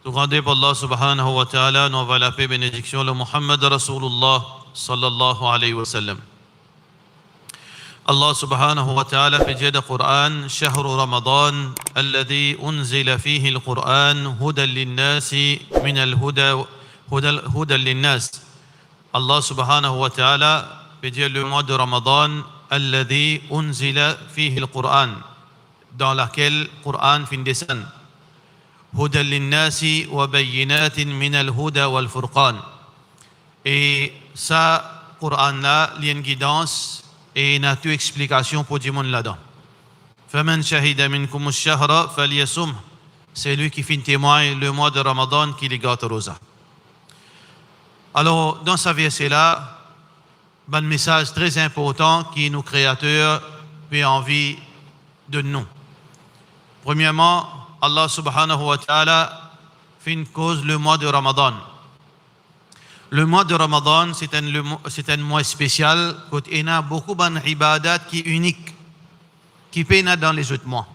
Tout grandé pour Allah subhanahu wa ta'ala, nous envoie la paix et bénédiction le Muhammad Rasulullah sallallahu alayhi wa sallam. Allah subhanahu wa ta'ala في جهد القرآن شهر رمضان الذي أنزل فيه القرآن هدى للناس من الهدى هدى للناس. Allah subhanahu wa ta'ala fait dire le mois de Ramadan الذي أنزل فيه القرآن dans laquelle le Coran fin descend. هدى للناس وبينات من الهدى والفرقان. Et ça, Coran là, il y a une guidance et une explication pour du monde là-dedans. فمن شهد منكم الشهر فليصم. C'est lui qui fait témoin le mois de Ramadan qui les garde rosa. Alors, dans ce verset-là, un message très important qui nous créateurs fait envie de nous. Premièrement, Allah subhanahu wa ta'ala fait une cause le mois de Ramadan. Le mois de Ramadan, c'est un mois spécial, quand il y a beaucoup d'ibadat qui est unique, qui peut pas dans les autres mois.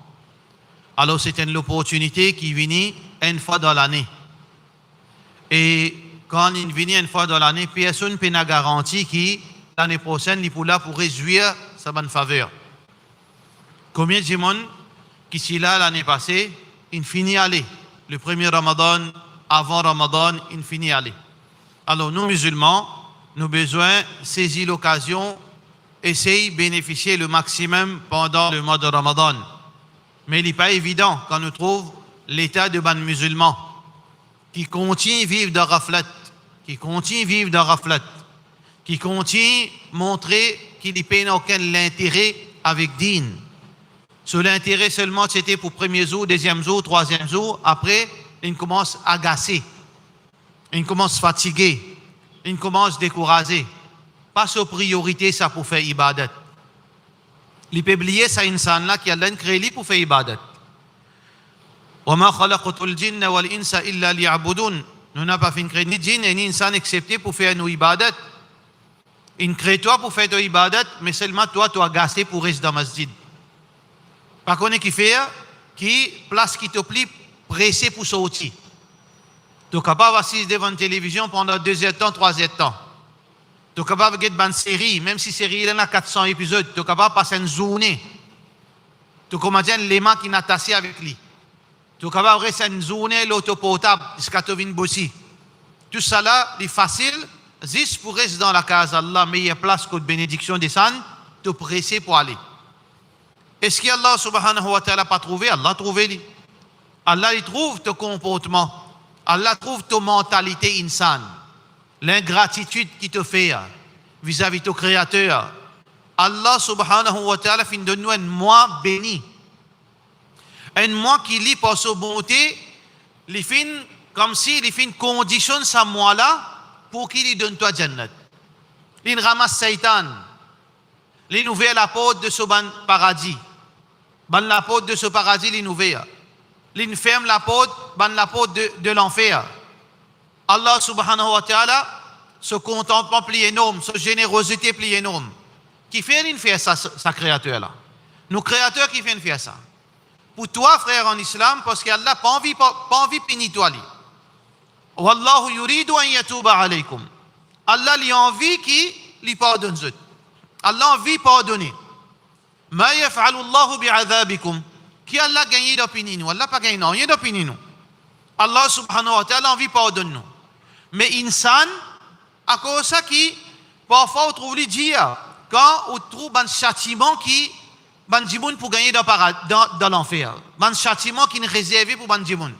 Alors, c'est une opportunité qui vient une fois dans l'année. Et quand il vient une fois dans l'année, personne ne peut garantir que l'année prochaine, il pourra pour réduire sa bonne faveur. Combien de monde qui sont là l'année passée, il finit à aller. Le premier Ramadan, avant Ramadan, il finit à aller. Alors, nous, musulmans, nous avons besoin de saisir l'occasion, essayer de bénéficier le maximum pendant le mois de Ramadan. Mais il n'est pas évident quand nous trouvons l'état de ban musulmans qui continuent à vivre dans raflet, qui continuent à vivre dans raflet, qui continuent à montrer qu'il n'y a aucun intérêt avec din. Sur l'intérêt seulement, c'était pour le premier jour, deuxième jour, troisième jour. Après, il commence à agacer. Il commence à fatiguer. Il commence à décourager. Pas sa priorité, ça pour faire ibadat. Il peut oublier ça, insan-là, qui a créé pour faire ibadat. وَمَا خَلَقْتُ الْجِنَّ وَالْإِنسَ إِلَّا لِيَعْبُدُونَ. Nous n'avons pas fait créer ni djinn ni insan excepté pour faire nos ibadat. Il crée toi pour faire ton ibadat, mais seulement toi, tu as agacé pour rester dans le masjid. Par contre, qui fait, qui place qui te plie, pressé pour sortir. Tu es capable d'assis devant une télévision pendant 2 heures de temps, 3 heures de temps. Tu es capable de regarder une série, même si la série a 400 épisodes, tu es capable de passer une journée. Tu imagines les mains qui sont attachées avec lui. Tu es capable de rester une journée, l'auto portable, jusqu'à te venir bosser. Tout ça là, c'est facile, juste pour rester dans la case d'Allah, meilleure place que de bénédiction descend, tu es pressé pour aller. Est-ce qu'Allah subhanahu wa ta'ala pas trouvé? Allah a trouvé lui. Allah il trouve ton comportement. Allah trouve ta mentalité insane. L'ingratitude qui te fait vis-à-vis de ton créateur. Allah subhanahu wa ta'ala fin de nous un mois béni. Un mois qui lit par sa bonté, il fin comme si il fin conditionne ce mois-là pour qu'il lui donne toi Jannat. Il ramasse Satan. Il ouvre la porte de ce paradis. La porte de ce paradis, il ouvre. Il ferme la porte de l'enfer. Allah subhanahu wa ta'ala, ce contentement plus énorme, ce générosité plus énorme. Qui fait une faire ça, sa créateur-là? Nos créateurs qui viennent faire ça. Pour toi, frère en islam, parce qu'Allah n'a pas envie de punir toi. Wallahu yuridu an yatuba alaykum. Allah a envie qu'il lui pardonne. Allah a envie de pardonner. Ma yaf'alu Allahu bi'adhabikum. Qui Allah a gagné d'opinion nous? Allah n'a pas gagné rien d'opinion nous. Allah subhanahu wa ta'ala a envie de pardonner nous. Mais insan, à cause de ça qui, parfois, on trouve les dire, quand on trouve un châtiment qui, bandimoun pour gagner dans l'enfer. Un châtiment qui est réservé pour bandimoun.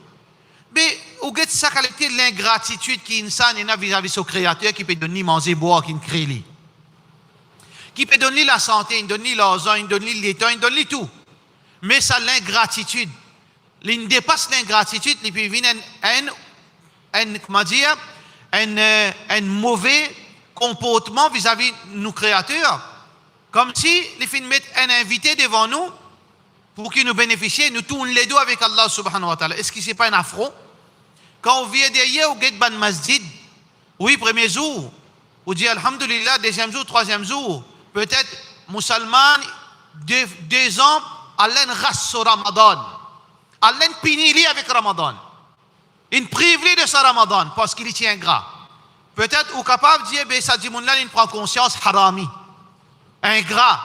Mais, on a ça qualité l'ingratitude qui insan est vis-à-vis de son créateur qui peut donner manger, boire, qui crée lui. Qui peut donner la santé, il donne l'argent, il donne l'état, il donne tout. Mais ça, l'ingratitude, il dépasse l'ingratitude, il peut venir un mauvais comportement vis-à-vis de nos créateurs. Comme si il fait mettre un invité devant nous pour qu'il nous bénéficie, nous tourne les dos avec Allah subhanahu wa ta'ala. Est-ce que ce n'est pas un affront? Quand on vient derrière, on guette ban masjid, oui, premier jour, on dit alhamdulillah, deuxième jour, troisième jour, peut-être musulman, 2 ans, Allah rasse sur Ramadan. Allah punit avec Ramadan. Il prive de sa Ramadan parce qu'il y tient gras. Peut-être ou capable de dire, ben ça dit, là, il prend conscience, harami, ingrat,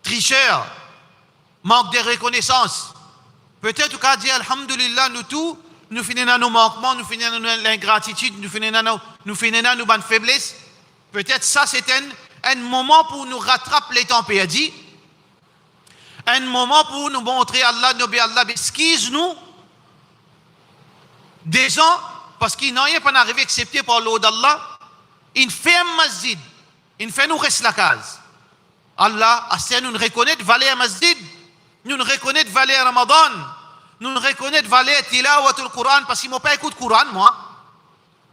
tricheur, manque de reconnaissance. Peut-être ou capable de dire, alhamdulillah, nous tous, nous finissons nos manquements, nous finissons l'ingratitude, nous finissons nos bonnes faiblesses. Peut-être ça, c'est un moment pour nous rattraper les temps perdus. Un moment pour nous montrer Allah, nous Allah, excuse-nous. Des gens, parce qu'ils n'ont rien pas arrivé accepté par l'eau d'Allah, ils ferment masjid, ils font nous rester la case. Allah, assez nous reconnaît valeur masjid, nous reconnaît valeur Ramadan, nous reconnaît valeur tilawatul Coran, parce qu'ils m'ont pas écouté le Coran, moi.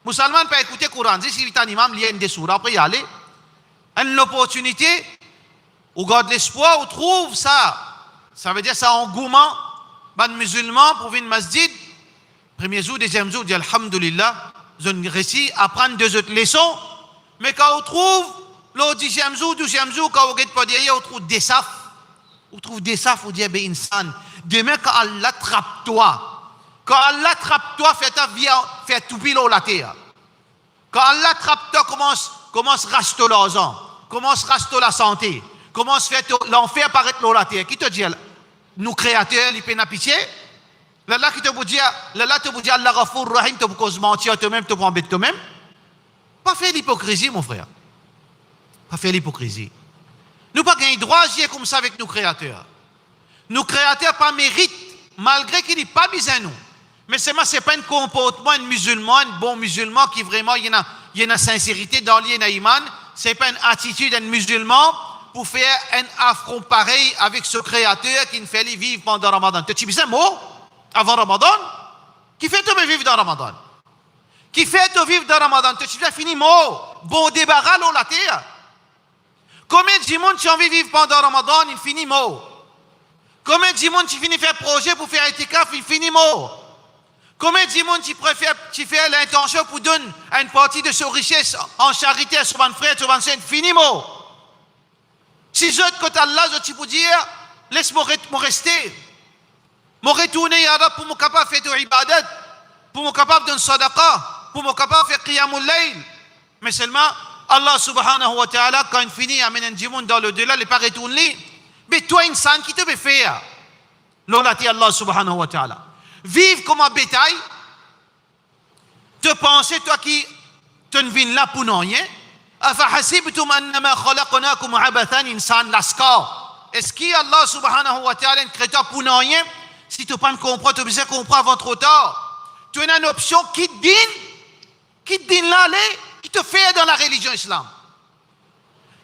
Musulman pas écouter le Coran, si c'est un imam, il y a une des sourates, après y aller. Une opportunité, ou garde l'espoir, ou trouve ça. Ça veut dire ça engouement, ban musulman pour venir masjid. Premier jour, deuxième jour, dit alhamdulillah, je réussis à prendre deux autres leçons. Mais quand on trouve le dixième jour, douzième jour, quand on regarde pas derrière, on trouve des safs. On trouve des safs, on dit, ben insan. Demain, quand Allah attrape toi, fais tout pile la terre. Quand Allah attrape toi, commence à racheter l'argent, commence à racheter la santé, commence à faire l'enfer paraître dans la terre. Qui te dit, nous créateurs, les peines à pitié? Là, qui te vous dit, Allah Ghafour Rahim, te vous mentir toi-même, te vous embêter toi-même. Pas faire l'hypocrisie, mon frère. Pas faire l'hypocrisie. Nous pas gagner droit à agir comme ça avec nos créateurs. Nos créateurs pas méritent, malgré qu'il n'est pas besoin de nous. Mais c'est pas un comportement, un musulman, un bon musulman qui vraiment, il y a une sincérité dans l'iman. C'est pas une attitude d'un musulman pour faire un affront pareil avec ce créateur qui nous fait vivre pendant Ramadan. Tu as besoin de mots avant Ramadan? Qui fait te vivre dans Ramadan? Qui fait te vivre dans Ramadan? Tu as fini mot, bon débarras dans la terre. Combien de monde qui ont envie de vivre pendant Ramadan, il finit mot? Combien de monde qui finit faire projet pour faire itikaf, il finit mot? Combien de monde qui préfère faire l'intention pour donner une partie de sa richesse en charité à son frère, son sœur, fini mot? Si je côté Allah, je peux dire, laisse-moi rester. Je retourner ya Rab pour me capable de faire de ibadat, pour me capable de sadaqa, pour me capable de faire qiyamul layl. Mais seulement, Allah subhanahu wa ta'ala, quand il finit, amène un monde dans le delà, il n'est pas retourné. Mais toi, insan, qui te veut faire? L'olati Allah subhanahu wa ta'ala. Vivre comme un bétail, te penser, toi qui te ne viens là pour rien, أفحسبتم أنما خلقناكم عبثا إنسان lascar. Est-ce qu'Allah subhanahu wa ta'ala est créateur pour rien? Si tu ne comprends pas, tu as besoin de comprendre avant trop tard. Tu as une option qui te dit l'aller, qui te fait dans la religion islam.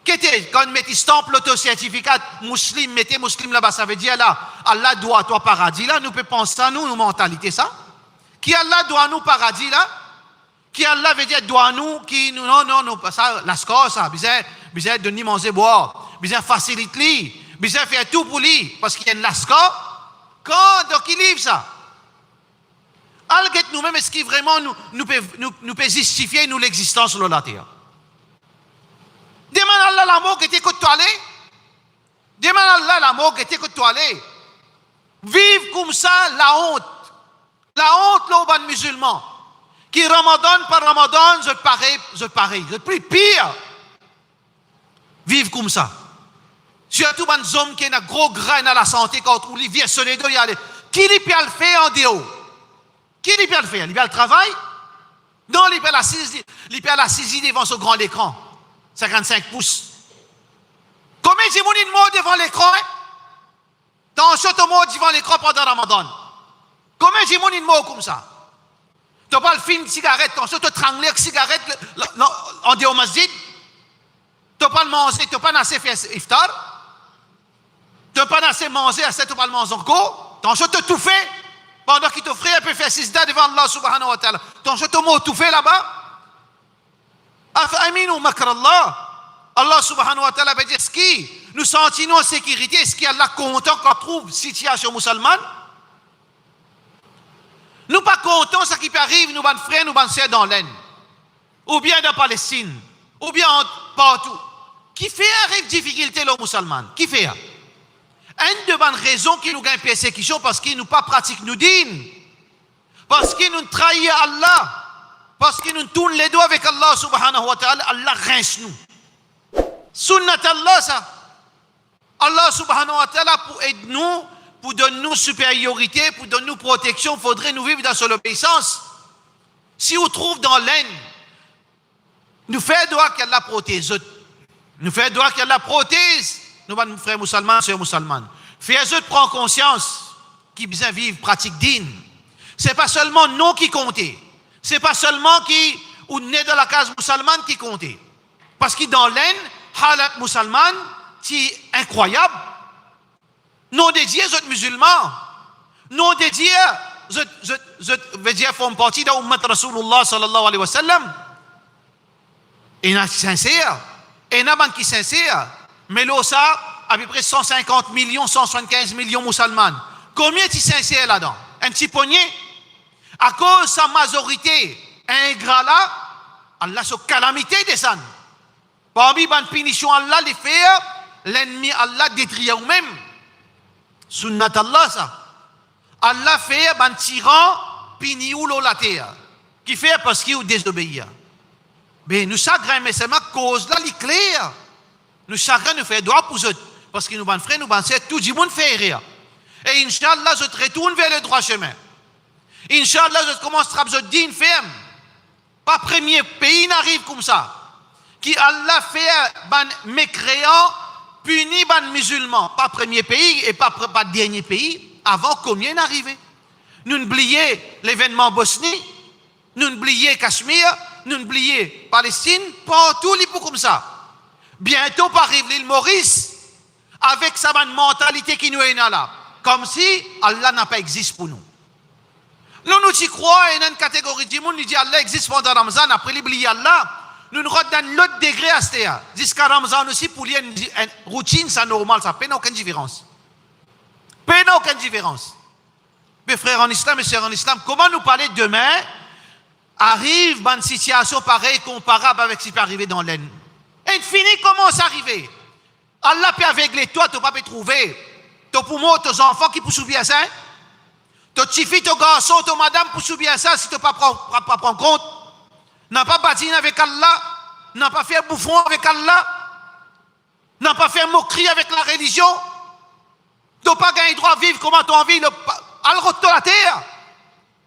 Quand on met stamp l'auto-certificat musulman, mettez musulman là-bas, ça veut dire là, Allah doit toi paradis là, nous peut penser à nous, nos mentalités ça. Qui Allah doit nous paradis là? Qui Allah veut dire doit nous, qui nous, non, ça, la score ça, besoin de ni manger boire, besoin faciliter, besoin faire tout pour lui, parce qu'il y a une lascar. Donc il livre ça. Alget nous-mêmes, est-ce qu'il vraiment nous peut justifier nous l'existence sur la terre? Demande Allah l'amour qui était que toi aller. Demande Allah l'amour qui était que toi aller. Vive comme ça la honte. La honte, là, au ban musulman. Qui Ramadan par Ramadan, je pareil. Je prie pire. Vive comme ça. Surtout les hommes qui ont un gros grain à la santé quand on vient sur les deux, il y a les... Qui lui peut le faire en déo? Qui lui peut le faire? Il peut le travail? Non, il peut l'assiser devant ce grand écran. 55 pouces. Combien de monde il mort devant l'écran? T'en chutes mort devant l'écran pendant Ramadan. Combien de monde il mort comme ça? Tu n'as pas le film de cigarette, t'en chutes trangler cigarette en déo masjid. Tu n'as pas le manger, tu n'as pas assez fait iftar. Tu n'as pas assez mangé, assez tu n'as pas le manger encore. T'en chutes tout fait. Pendant qu'il t'offrait, il peut faire sisda devant Allah subhanahu wa ta'ala. T'en chutes mort tout fait là-bas. Aminu makrallah. Allah subhanahu wa ta'ala veut dire ce qui nous sentons en sécurité, est-ce qu'Allah content qu'on trouve situation musulmane? Nous pas contents ce qui arrive, nous, nos frères, nous, nos sœurs dans l'aine. Ou bien dans Palestine. Ou bien partout. Qui fait arrive difficulté aux musulmans? Qui fait? Une de bonnes raisons qui nous gagne persécution parce qu'ils nous pas pratiquent nous dînent. Parce parce qu'il nous trahit Allah, parce qu'il nous tourne les doigts avec Allah subhanahu wa ta'ala, Allah rince nous. Sunnat Allah, ça. Allah subhanahu wa ta'ala, pour aider nous, pour donner nous supériorité, pour donner nous protection, il faudrait nous vivre dans son obéissance. Si on trouve dans l'aine, nous fait droit qu'Allah protège. Nous fait droit qu'Allah protège. Nous, frères musulmans, sœurs musulmanes. Fais-eux prendre conscience qui bien vivre, pratique digne. C'est pas seulement nous qui comptait. C'est pas seulement qui ou né dans la case musulmane qui comptait. Parce que dans l'aine, halat musulmane, c'est incroyable. Nous dédiés aux musulmans. Nous dédiés, je veux dire, font partie de l'ummat Rasulullah sallallahu alayhi wa sallam. Et il y a sincère. Et il y a qui sincère. Mais là, ça, à peu près 150 millions, 175 millions musulmans. Combien de sincères là-dedans? Un petit poignet? À cause de sa majorité ingrat là, Allah sa calamité descend. Parmi les punitions Allah les fait, l'ennemi Allah détruit ou même. Sunnat Allah ça. Allah fait un tyran puni ou la terre. Qui fait parce qu'il désobéit. Mais nous chagrin, mais c'est ma cause là, il est clair. Nous chagrin nous fait droit pour eux. Parce que nous, ban frères, nous pensons tout le monde fait rire. Et Inch'Allah, je te retourne vers le droit chemin. Inch'Allah, je commence à te dire ferme. Pas premier pays n'arrive comme ça. Qui Allah fait ban mécréant, puni ban musulman. Pas premier pays et pas dernier pays. Avant combien n'arrivait. Nous n'oublions l'événement Bosnie. Nous n'oublions Cachemire. Nous n'oublions Palestine. Partout les pour comme ça. Bientôt par arrive l'île Maurice. Avec sa mentalité qui nous est là. Comme si Allah n'a pas existé pour nous. Nous y croyons, il y a une catégorie de monde qui dit Allah existe pendant Ramazan, après l'oublier Allah, nous nous rendons dans l'autre degré à ce terre. Jusqu'à Ramazan aussi, pour lui, une routine, c'est normal, ça n'a aucune différence. N'a aucune différence. Mes frères en islam et sœurs en islam, comment nous parler demain arrive dans une situation pareille, comparable avec ce qui peut arriver dans l'aine. Et fini, comment ça arrive? Allah peut aveugler toi, tu ne peux pas trouver. Tu pour moi, tes enfants qui poussent bien ça. Tes petits filles, tes garçons, tes madame poussent bien ça si tu ne peux pas prendre compte. N'a pas bâti avec Allah. N'a pas fait bouffon avec Allah. N'a pas fait moquerie avec la religion. Tu n'as pas gagné droit à vivre comme tu as envie. Al rote la terre.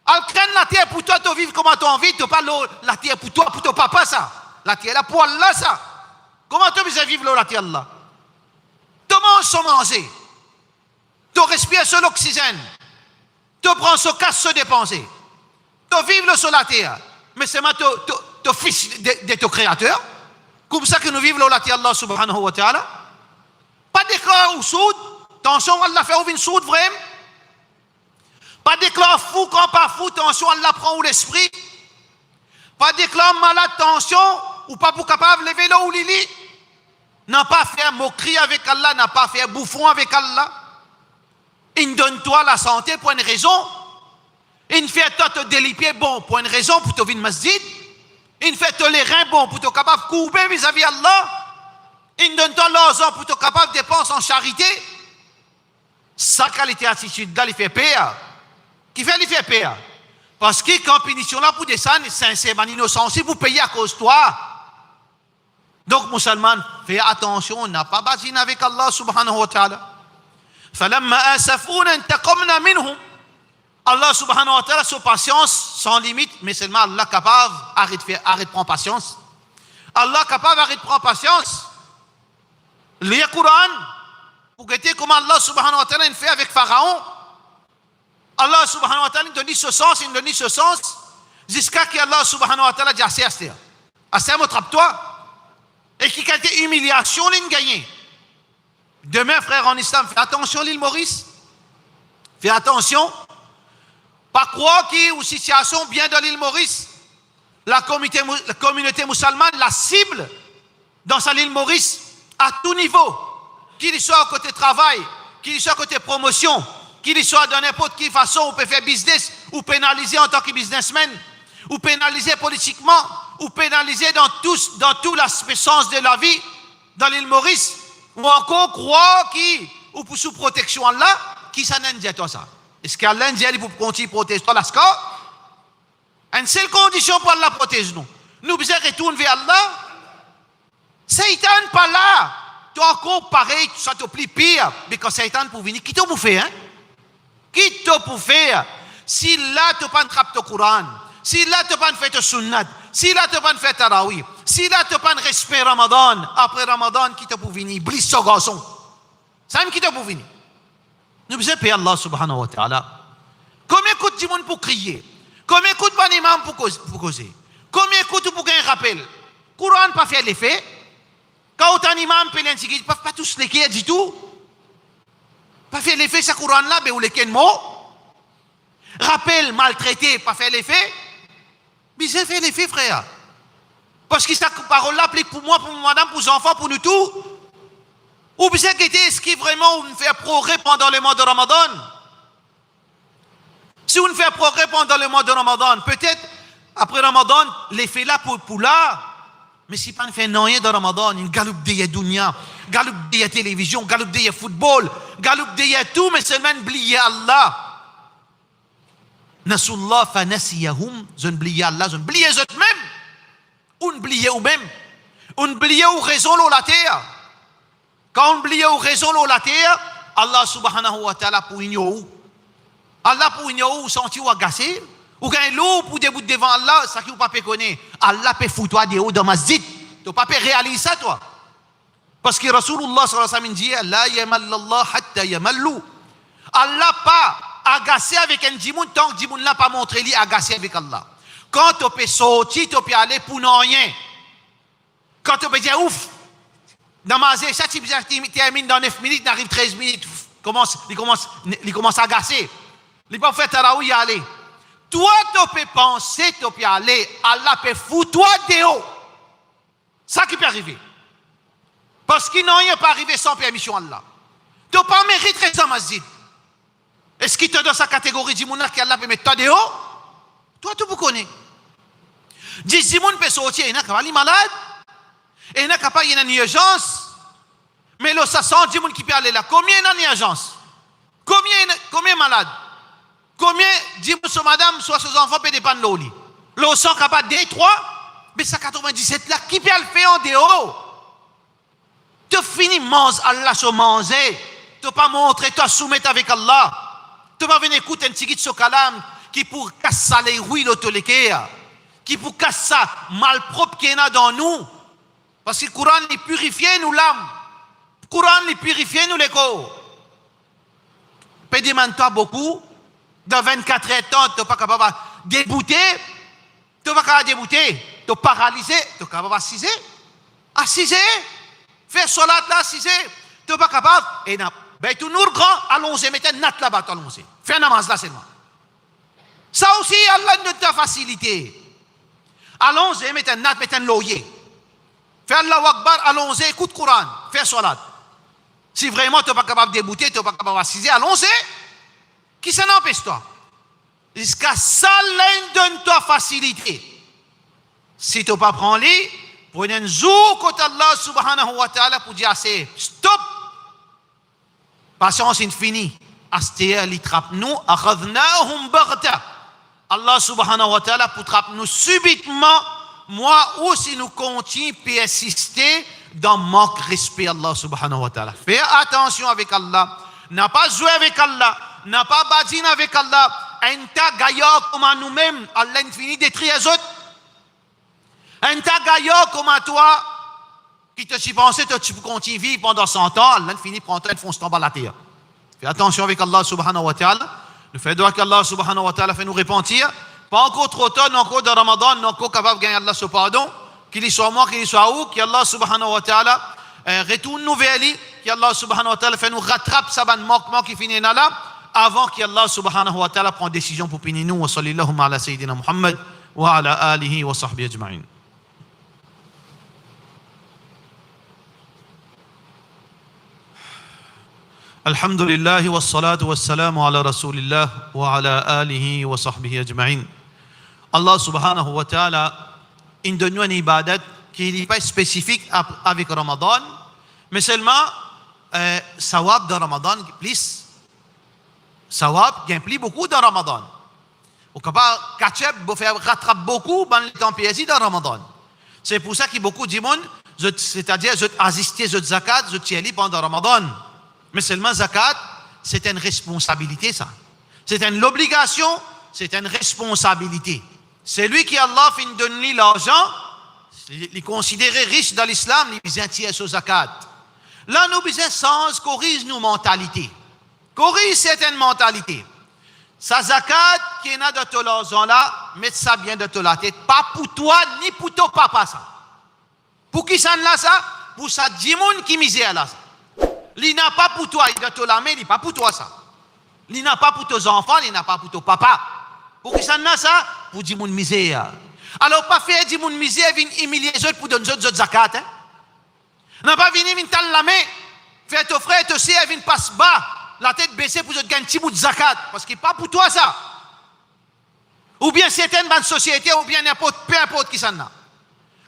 Al craigne la terre pour toi, tu vivre comme tu as envie. Tu n'as pas la terre pour toi, pour ton papa, ça. La terre là pour Allah, ça. Comment tu veux vivre la terre là? Tu manges sans manger. Tu respires sur l'oxygène. Tu prends ce casse se dépenser. Tu vives sur la terre. Mais c'est ton fils de ton créateur. Comme ça que nous vivons la terre Allah subhanahu wa ta'ala. Pas déclaré ou soud. Attention, Allah fait une soud vraiment. Pas déclaré fou quand pas fou. Attention, Allah prend ou l'esprit. Pas déclaré malade. Attention, ou pas pour capable de lever là ou lili. N'a pas fait moquerie avec Allah. N'a pas fait bouffon avec Allah. Il donne-toi la santé pour une raison. Il fait toi te délipier bon pour une raison pour te venir masjid. Il fait te les reins bon pour te capable de couper vis-à-vis Allah. Il donne-toi l'argent pour te capable de dépenser en charité. Sa qualité attitude là, il fait pire. Qui fait, il fait pire. Parce que quand punition là pour descendre, c'est une innocence, vous payez à cause de toi. Donc, musulman, fais attention, on n'a pas bâti avec Allah subhanahu wa ta'ala. فَلَمَّا أَسَفُونَ انْتَقَمْنَا مِنْهُمْ. Allah subhanahu wa ta'ala, sa patience, sans limite, mais seulement Allah capable, arrête de prendre patience. Allah capable, arrête de prendre patience. Lire le Coran, pour guetter comment Allah subhanahu wa ta'ala fait avec Pharaon. Allah subhanahu wa ta'ala donne ce sens, il donne ce sens, jusqu'à ce qu'Allah subhanahu wa ta'ala dit assez, assez, attrape-toi. Et qui a été humiliation, il gagne. Demain, frère en islam, fais attention l'île Maurice. Fais attention. Pas croire qu'il y a une situation bien dans l'île Maurice. La communauté musulmane, la cible dans sa l'île Maurice, à tout niveau. Qu'il soit côté travail, qu'il soit côté promotion, qu'il soit de n'importe quelle façon, on peut faire business, ou pénaliser en tant que businessman, ou pénaliser politiquement, ou pénaliser dans tout l'aspect sens de la vie, dans l'île Maurice. Ou encore croire qui, ou pour sous protection là, qui s'en dit à toi ça? Est-ce qu'Allah dit pour continuer à protéger toi la score? Une seule condition pour Allah protège nous. Nous besoin retourner vers Allah. Satan pas là. Tu as encore pareil, ça te plie pire. Mais quand Satan pour venir, qui t'a pour faire, hein? Qui t'a pour faire? Si là, tu pas trappe le Coran, si là, tu pas fait le sunnat, si là, tu pas fait tarawih, si là, tu pas respect Ramadan, après Ramadan, qui t'a pour venir? Blisse ce garçon. C'est même qui t'a pour venir. Nous besoin payer Allah subhanahu wa ta'ala. Combien coûte du monde pour crier? Combien coûte un imam pour causer? Combien coûte pour gagner un rappel? Coran pas faire l'effet. Quand un imam peut l'insigner, ils ne peuvent pas tous les dire du tout. Pas faire l'effet, ce Coran-là, mais où les quels mots? Rappel maltraité, pas faire l'effet. Mais c'est fait l'effet, frère. Parce que cette parole-là applique pour moi, pour madame, pour les enfants, pour nous tous. Ou bien est-ce qu'il vraiment on fait progrès pendant le mois de Ramadan? Si on fait progrès pendant le mois de Ramadan, peut-être après Ramadan, l'effet là pour là. Mais si pas on fait rien de Ramadan, une galoupe de dunya, galoupe de télévision, galoupe de football, galoupe de tout, mais seulement oublier Allah. Nasullah fa nasiyahum, je oublier Allah, je oublier eux-mêmes. On oublier eux-mêmes. On oublier où raison la terre. Quand on oublie où raison la terre, Allah subhanahu wa ta'ala pour ignorer. Allah pour ignorer, senti ou agacé, ou gagne l'eau pour débouter devant Allah, ça qui ou pas peut connaître. Allah peut foutre toi des hauts dans ma zit. Tu pas peut réaliser ça toi. Parce que Rasulullah sallallahu alayhi wa sallam dit la yamallallah hatta yamallu. Allah pas agacé avec un djimoun tant que djimoun n'a pas montré lui agacé avec Allah. Quand tu peux sortir, tu peux aller pour non rien. Quand tu peux dire ouf, namazer, ça tu termine dans 9 minutes, n'arrive 13 minutes, il commence à agacer. Il peut faire tarawih y aller. Toi, tu peux penser, tu peux aller, Allah peut foutre toi dehors. Ça qui peut arriver. Parce qu'il n'a rien pas arrivé sans permission Allah. Tu n'as pas mérité ça, masjid. Est-ce qu'il te donne sa catégorie d'imouna qu'Allah peut mettre toi dehors? Toi, tu peux connaître. Dis, Zimoun peut sortir, il n'a qu'à aller malade. Et il n'a qu'à pas, il y a une urgence. Mais là, ça sent Zimoun qui peut aller là. Combien il y a une urgence? Combien malade? Combien Zimoun, soit madame, soit ses enfants peut dépendre de l'eau? Là, sent capable de 3, mais ça 97 là, qui peut le faire en dehors? Tu finis manger, Allah se manger. Tu pas montrer, tu soumettre avec Allah. Tu vas venir écouter un petit de kalam qui pour casser les ruines de qui pour casser malpropre qu'il y a dans nous. Parce que le Coran les purifie nous l'âme. Le Coran les purifie nous les corps. Peut demander beaucoup. Dans 24 heures de temps, tu n'es pas capable de débouter. Tu n'es pas capable de débouter. Tu es paralysé. Tu es capable d'assiser. Assiser. Faire salat là, assiser. Tu n'es pas capable. Et ben, tout nous grand, allons-y, mettez une natte là-bas, allons-y. Fais un namaz là seulement. Ça aussi, Allah nous t'a facilité. Allons-y, mettez une natte, mettez un loyer. Fais Allahu Akbar, allons-y, écoute Coran, fais salat. Si vraiment tu n'es pas capable de débouter, tu n'es pas capable d'assiser, allons-y. Qui s'en empêche toi? Jusqu'à ça, l'un donne-toi facilité. Si tu n'as pas prendre lui, prenez un jour côté Allah subhanahu wa ta'ala pour dire assez, stop. Patience infinie. Astéa li trappe nous, akhadnahum baghta. Allah subhanahu wa ta'ala pour trappe nous subitement. Moi aussi nous continuons à persister dans manque de respect Allah subhanahu wa ta'ala. Fais attention avec Allah. N'a pas joué avec Allah. N'a pas badine avec Allah. Un tas gaillard comme à nous-mêmes. Allah finit détruire les autres. Un tas gaillard comme à toi. Qui te si pensé que tu peux continuer vivre pendant 100 ans. Allah finit prendre un fonce tomber à la terre. Fais attention avec Allah subhanahu wa ta'ala. Nous faisons droit qu'Allah subhanahu wa ta'ala fait nous repentir. Pas encore trop tard, non encore de Ramadan, non encore capable de gagner Allah ce pardon. Qu'il y soit moi, qu'il y soit où, qu'Allah subhanahu wa ta'ala retourne nous vers lui, qu'Allah subhanahu wa ta'ala fait nous rattrape sa ban manquement qui finit là, avant qu'Allah subhanahu wa ta'ala prenne décision pour punir nous. Wa sallallahu ala sayyidina Muhammad wa ala alihi wa sahbihi ajma'in. Alhamdulillah wa salatu wa salamu ala rasulillah wa ala alihi wa sahbihi ajma'in. Allah subhanahu wa ta'ala il donne une ibadat qui n'est pas spécifique avec Ramadan, mais seulement sawab de Ramadan plus. Sawab gagne plus beaucoup dans Ramadan. Au capable, ketchup, vous faire rattraper beaucoup dans les températures dans Ramadan. C'est pour ça qu'il y a beaucoup de monde, c'est-à-dire, je assister à zakat, je tiens pendant Ramadan. Mais seulement zakat, c'est une responsabilité, ça. C'est une obligation, c'est une responsabilité. C'est lui qui Allah fin donne l'argent, il est considéré riche dans l'islam, il vient tirer sur zakat. Là, nous besoin sens corrige nos mentalités. Corrige certaines mentalités. Sa zakat qui est dans ton l'argent là, mets ça bien dans la tête, pas pour toi ni pour ton papa ça. Pour qui ça là ça? Pour ça 10 moun qui misère là ça. Il n'a pas pour toi, il doit te la main, il n'est pas pour toi ça. Il n'a pas pour tes enfants, il n'a pas pour ton papa. Pour qui ça là ça? Pour 10 moun misère. Alors pas faire 10 moun misère venir humilier les autres pour donner aux autres zakat hein. N'a pas venir venir t'en la main, faire ton frère te sœur venir passe bas. La tête baissée pour te gagner un petit bout de zakat. Parce qu'il n'est pas pour toi ça. Ou bien certaines bandes sociétés, ou bien peu importe qui s'en a.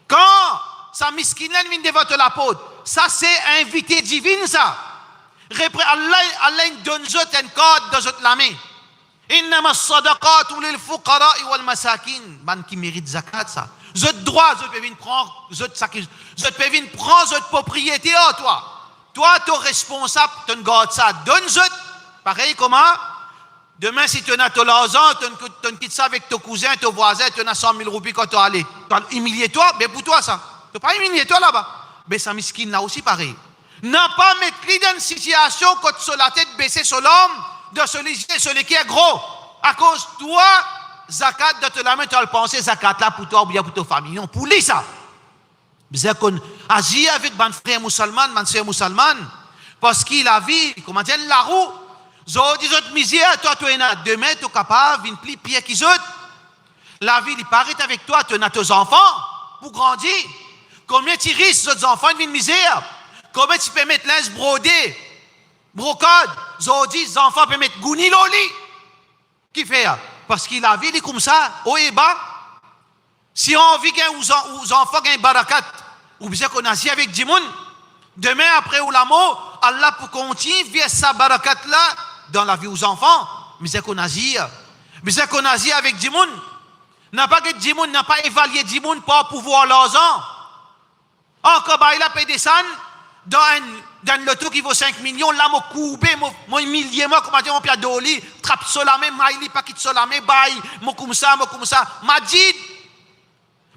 Quand sa miskine vient devant la porte, ça c'est invité divin ça. Allah donne une corde dans la main. Innama sadaqat lil fuqara wal masakin. Ban qui mérite zakat ça. Vous êtes droit, vous pouvez venir prendre, vous pouvez venir prendre votre propriété à toi. Toi, tu es responsable, tu gardes ça. Donne-le. Pareil, comment? Demain, si tu as ton argent, tu quittes ça avec ton cousin, ton voisin, tu as 100 000 roupies quand tu es allé. Tu as humilié toi, mais pour toi, ça. Tu n'as pas humilié toi là-bas. Mais ça, miskin, là aussi, pareil. N'a pas mettre dans une situation quand tu as la tête baissée sur l'homme, de celui qui est gros. À cause de toi, zakat, de te la main, tu as pensé zakat là pour toi ou bien pour ta famille. Non, pour lui, ça. Bizarre qu'on agit avec mon frère musulman, mon soeur musulmane, parce qu'il a vu, comment dire, la roue. Zo dis autres misère, toi tu es là. Demain tu es capable, une pli pire qu'ils autres. La vie, il paraît avec toi, tu as tes enfants pour grandir. Combien tu risques autres enfants de misère? Combien tu peux mettre linge brodé, brocade? Zo dis les enfants peuvent mettre gouni loli. Qui fait? Parce qu'il a vu, il est comme ça, haut et bas. Si on vit aux enfants qui ont barakat, ou bien qu'on a dit avec Dimoun, demain après ou la mort, Allah pour continuer via sa barakat là dans la vie aux enfants, mais c'est qu'on a dit avec Dimoun, n'a pas que Dimoun n'a pas évalué Dimoun pour pouvoir l'argent. Encore bah il a payé des sangs dans le loto qui vaut 5 millions, là m'a coupé, m'a humilié, moi comment dire mon pied d'oli, trappe solamé, maïli pas quitte solamé, bail, m'a comme ça, m'a dit.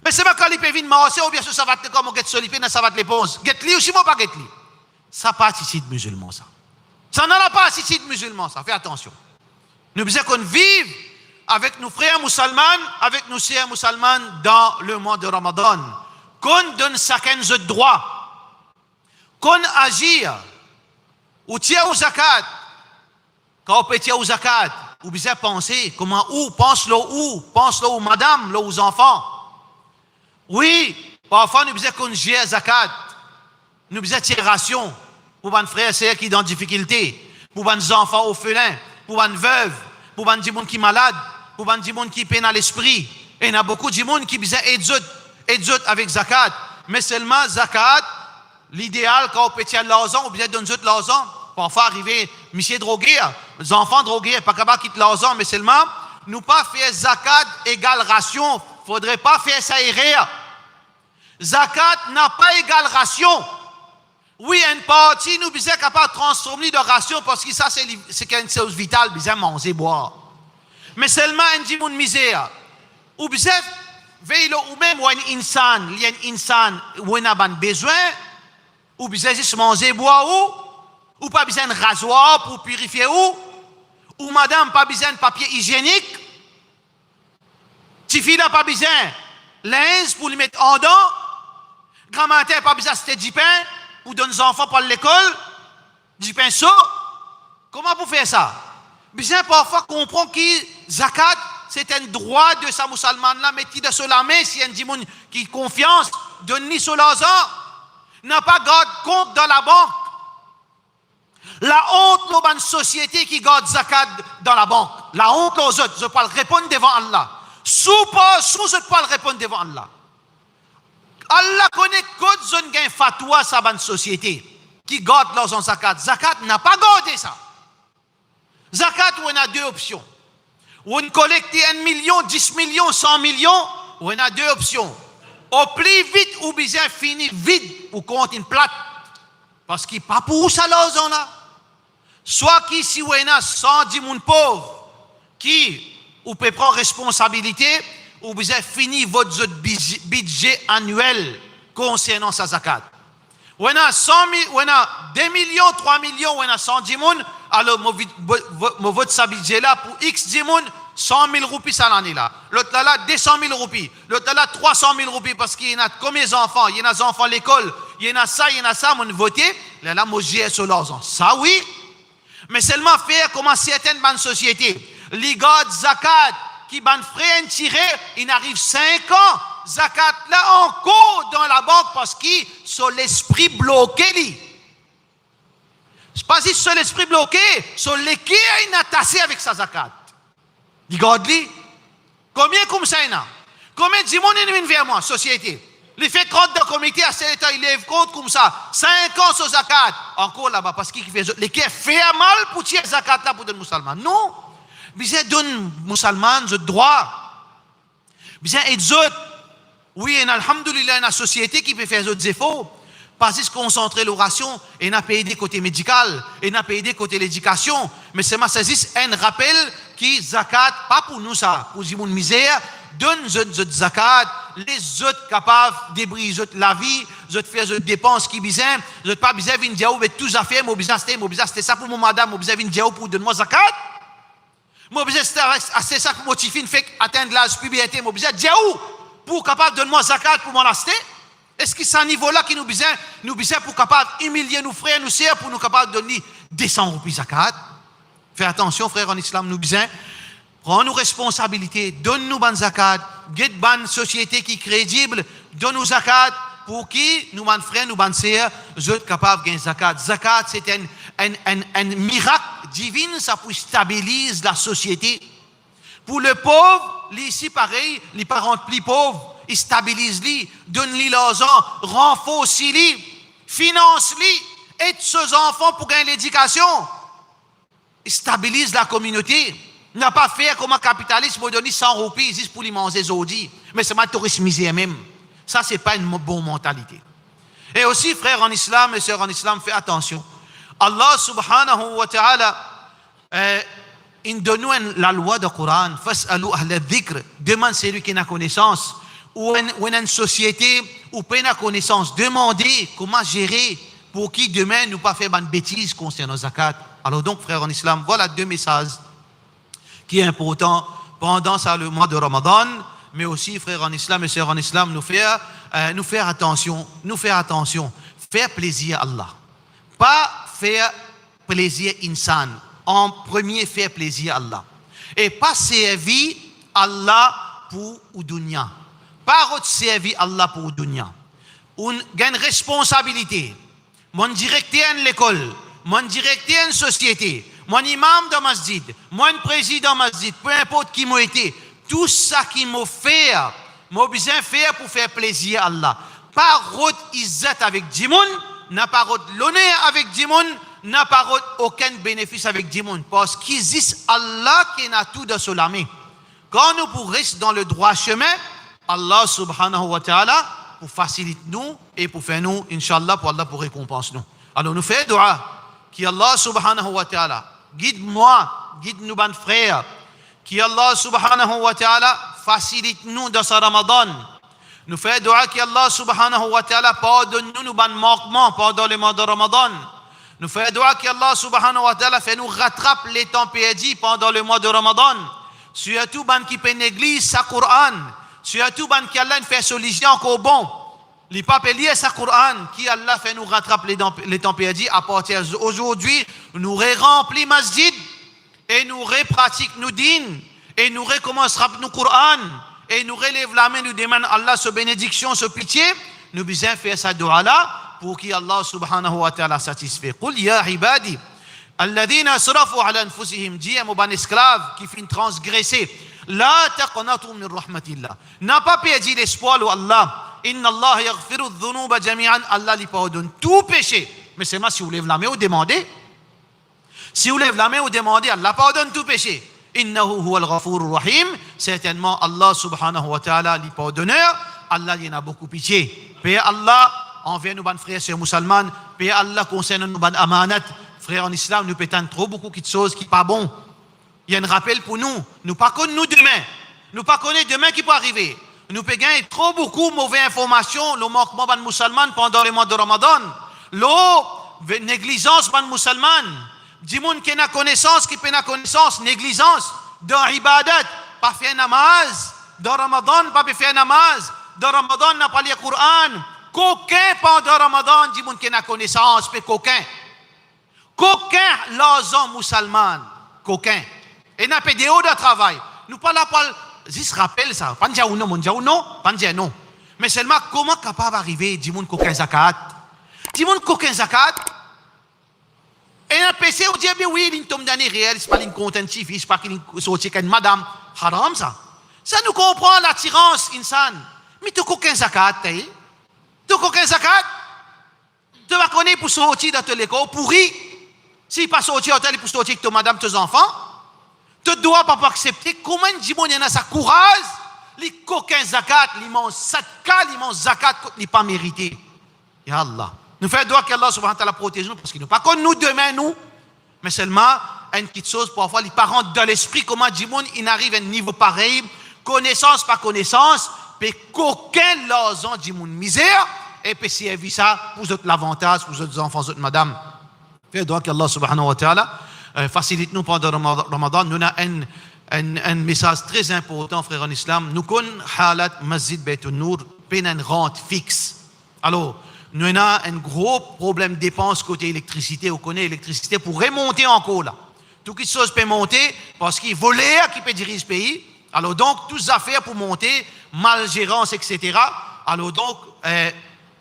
Mais c'est pas quand il peut venir marcher ou bien ça va te comme on get solipé dans ça va te l'éponge. Get li ou si moi pas get li. Ça pas attitude musulman ça. Ça n'en a pas attitude musulman ça. Fais attention. Nous besoin qu'on vive avec nos frères musulmans, avec nos sœurs musulmanes dans le mois de Ramadan. Qu'on donne chacun de droits. Qu'on agit ou tient au zakat. Quand on peut tirer au zakat, ou besoin penser comment pense-le où madame, là aux enfants. Oui, parfois nous besoin qu'on gère zakat. Nous besoin tirer ration pour nos frères et sœurs qui sont en difficulté, pour nos enfants orphelins, pour nos veuves, pour nos gens qui sont malades, pour nos gens qui peinent à l'esprit. Et il y a beaucoup de gens qui besoin aider avec zakat. Mais seulement zakat, l'idéal quand on peut tirer l'argent, on besoin donner l'argent. Parfois arriver, monsieur drogué, les enfants drogués, pas capable de quitter l'argent, mais seulement nous pas faire zakat égale ration. Il ne faudrait pas faire ça erreur. Zakat n'a pas égal ration. Oui, une partie, nous sommes capables de transformer de ration parce que ça, c'est quelque chose de vital, nous sommes manger, boire. Mais seulement un petit peu de misère. Ou bien, ou même un insan, il y a un insan où on a besoin, ou bien juste manger, boire, ou pas besoin de rasoir pour purifier, ou madame, pas besoin de papier hygiénique. Petit fille n'a pas besoin de linge pour lui mettre en dents. Grand-mère n'a pas besoin de du pain pour donner aux enfants pour l'école. Du pain chaud. Comment vous faire ça? Besoin parfois comprendre que zakat, c'est un droit de sa musulmane là, mettez de sur la main si un dimoun qui confiance, donne-lui sur l'argent. N'a pas garde compte dans la banque. La honte, nous, dans une société qui garde zakat dans la banque. La honte, aux autres, je parle répondre devant Allah. Sous je peux répondre devant Allah. Allah connaît que zone gain fatwa sa bonne société qui garde l'argent zakat. Zakat n'a pas gardé ça. Zakat, on a deux options. ou on collecte 1 million, 10 millions, 100 millions, ou on a deux options. Au plus vite, ou bien fini vide, ou compte une plate. Parce qu'il n'y a pas pour ça là. Soit qui, si on a 110 moun pauvres, qui, ou peut prendre responsabilité, ou bien fini votre budget annuel concernant sa zakat. Ou on a 100 000, ou on a 2 millions, 3 millions, ou on a 110 moun, alors mon vote sa budget là pour X 10 moun, 100 000 roupies ça l'année là. L'autre là, 200 000 roupies. L'autre là, 300 000 roupies parce qu'il y en a combien d'enfants? Il y en a des enfants à l'école. Il y en a ça, mon voté. Là, moi, j'ai sur leurs enfants. Ça, oui. Mais seulement faire comme certaines bonnes sociétés. Les gars de zakat qui ban frère tiré, il arrive 5 ans. Zakat là encore dans la banque parce qu'ils sont l'esprit bloqué. C'est pas si sur l'esprit bloqué, sur l'équipe il a tassé avec sa zakat. Regarde-lui. Combien comme ça il y a? Combien de monde viennent vers moi, société? Les fait compte de comité à cet état, il lève compte comme ça. 5 ans sur zakat. Encore là-bas, parce qu'il fait l'équipe fait mal pour tirer zakat là pour les musulmans. Non. Bien, donne musulmans le droit. Bien, et d'autres. Oui, et alhamdoulilah, une société qui peut faire d'autres efforts. Pas juste concentrer l'oration et n'a pas aidé côté médical, et n'a pas aidé côté l'éducation. Mais c'est ma saisisse un rappel qui zakat, pas pour nous ça, pour dire mon misère, donne zot zakat, les autres capables débriser la vie, zot faire zot dépenses qui besoin, zot pas besoin vinn dire ou tout ça fait, moi besoin c'était ça pour mon madame, moi besoin vinn dire pour donner moi zakat. Moi besoin c'est ça pour motiver fait atteindre l'âge puberté, moi besoin dire pour capable donner moi zakat pour m'enlaster. Est-ce que c'est à ce niveau-là qui nous besoin pour capable humilier nos frères, nos sœurs, pour nous capable de donner 200 roupies zakat? Fais attention, frères en islam, nous besoin. Prends nos responsabilités, donne-nous ban zakat, get ban société qui est crédible, donne-nous zakat, pour qui nous ban frères, nous ban sœurs, vous êtes capables de gagner zakat. Zakat, c'est un miracle divin, ça pour stabiliser la société. Pour le pauvre, ici pareil, les parents plus pauvres, ils stabilisent-les, donnent-les l'argent, renforcent-les, financent-les, aident ces enfants pour gagner l'éducation. Ils stabilisent la communauté. N'a pas fait comme un capitaliste pour donner 100 roupies juste pour les manger aujourd'hui. Mais c'est ma tourisme misère même. Ça, c'est pas une bonne mentalité. Et aussi, frères en islam et sœurs en islam, faites attention. Allah subhanahu wa ta'ala, il donne la loi du Coran. Fas'alu ahla dhikr. Demande celui qui n'a connaissance. Ou une société où pas la connaissance. Demandez comment gérer pour qui demain nous pas faire une bêtise concernant zakat. Alors donc, frères en islam, voilà 2 messages qui est important pendant ça, le mois de Ramadan, mais aussi, frères en islam et sœurs en islam, nous faire attention, faire plaisir à Allah. Pas faire plaisir insan. En premier, faire plaisir à Allah. Et pas servir Allah pour le dunya. Pas servir Allah pour le dunya. On a une responsabilité. Mon directeur de l'école, mon directeur de société, mon imam de masjid, mon président de masjid, peu importe qui m'a été, tout ça qui m'a fait, m'a besoin faire pour faire plaisir à Allah. Pas route izzat avec Dimoun, n'a pas route l'honneur avec Dimoun, n'a pas route aucun bénéfice avec Dimoun. Parce qu'il existe Allah qui a tout de cela. Quand nous pourrons rester dans le droit chemin, Allah subhanahu wa ta'ala, pour faciliter nous et pour faire nous, Inch'Allah, pour Allah pour récompenser nous. Alors nous faisons dua, qui Allah subhanahu wa ta'ala, guide-moi, guide-nous, ban frères, qui Allah subhanahu wa ta'ala, facilite-nous dans ce Ramadan. Nous faisons dua, qui Allah subhanahu wa ta'ala, pardonne-nous nos ban manquements pendant le mois de Ramadan. Nous faisons dua, qui Allah subhanahu wa ta'ala, fait nous rattraper les temps perdus pendant le mois de Ramadan. Surtout, ban qui peut négliger sa Coran. Surtout, ban qui Allah fait solution encore bon. Les papes liés à sa Coran, qui Allah fait nous rattraper les temps perdus. À partir d'aujourd'hui, nous remplis masjid et nous pratiquons nos dînes et nous recommencerons nos Coran et nous relève la main, nous demandons à Allah sa bénédiction, sa pitié. Nous besoin faire sa dua là pour que Allah subhanahu wa ta'ala satisfait. Qul ya ibadi alladhina asrafu ala anfusihim, dis à mon bon esclave qui finit transgresser. La taqnatu min rahmatillah. N'a pas perdu l'espoir de Allah. Inna Allah yaghfiru dhunuba jami'an. Allah lui pardonne tout péché. Mais c'est moi si vous lèvez la main ou demandez. Si vous lèvez la main ou demandez, Allah pardonne tout péché. Innahu huwa al-ghafur rahim. Certainement, Allah subhanahu wa ta'ala, les pardonneurs, Allah, il y en a beaucoup pitié. Paix Allah, envers nos bonnes frères et sœurs musulmans, paix Allah concernant nos bonnes amanat. Frères en islam, nous pétons trop beaucoup de choses qui ne sont pas bon. Il y a un rappel pour nous. Nous ne connaissons pas demain. Nous ne connaissons pas demain qui peut arriver. Nous pouvons gagner trop beaucoup de mauvaises informations, le manquement des musulmans pendant le mois de Ramadan. La négligence des musulmans. Du monde qui n'a connaissance, qui n'a connaissance, négligence dans l'ibadat, pas faire namaz. Dans Ramadan, pas faire namaz. Dans Ramadan, n'a pas lire le Coran. Qu'aucun pendant Ramadan, du monde qui n'a connaissance, mais qu'aucun. Qu'aucun l'azan musulman. Qu'aucun. Et n'a pas de travail. Nous parlons pas. Je se rappelle ça. Pas dire non, mon dire non, pas dire non. Mais seulement comment capable d'arriver du monde qu'aucun zakat. Du monde qu'aucun zakat. Et un PC, on dit, oui, il tombe d'année réelle, c'est pas une contentif, c'est pas qu'il sorti qu'une madame. Haram, ça. Ça nous comprend l'attirance, insan. Mais tu n'as aucun zakat, tu n'as aucun zakat. Tu vas connaître pour sortir de l'école, pourri. Si pas sortir hôtel pour sortir avec ton madame, tes enfants, tu ne dois pas accepter. Comment il y a sa courage, les coquins zakat, l'immense sadka, l'immense zakat, n'est pas mérité. Ya Allah. Nous faisons droit qu'Allah subhanahu wa ta'ala protège nous parce qu'il nous pas comme nous demain nous, mais seulement une petite chose pour avoir les parents dans l'esprit comment du monde il arrive à un niveau pareil, connaissance par connaissance, mais qu'aucun l'argent du monde misère et puis servir ça pour l'avantage pour les enfants, pour madame. Faisons droit qu'Allah subhanahu wa ta'ala facilite nous pendant Ramadan. Nous avons un message très important frère en islam. Nous connaissons halat masjid Baytul Nour une rente fixe. Alors nous avons un gros problème de dépenses côté électricité. On connaît l'électricité pour remonter encore là. Toutes les choses peuvent monter parce qu'il y a voleur qui peut diriger ce pays. Alors donc, toutes les affaires pour monter, malgérance, etc. Alors donc,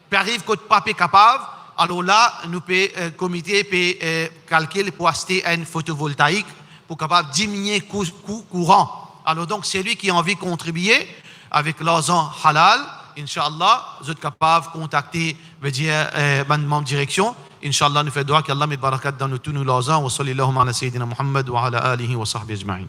arrive que pas capable. Alors là, nous le comité peut calculer pour acheter un photovoltaïque pour capable diminuer le coût courant. Alors donc, c'est lui qui a envie de contribuer avec l'argent halal. Inch'Allah, vous êtes capable de contacter, veut dire, ma direction. Inch'Allah, nous faisons droit qu'Allah met barakat dans nous tous nos l'argent. Wa sallallahu ala sayyidina Muhammad wa ala alihi wa sahbihi ajma'in.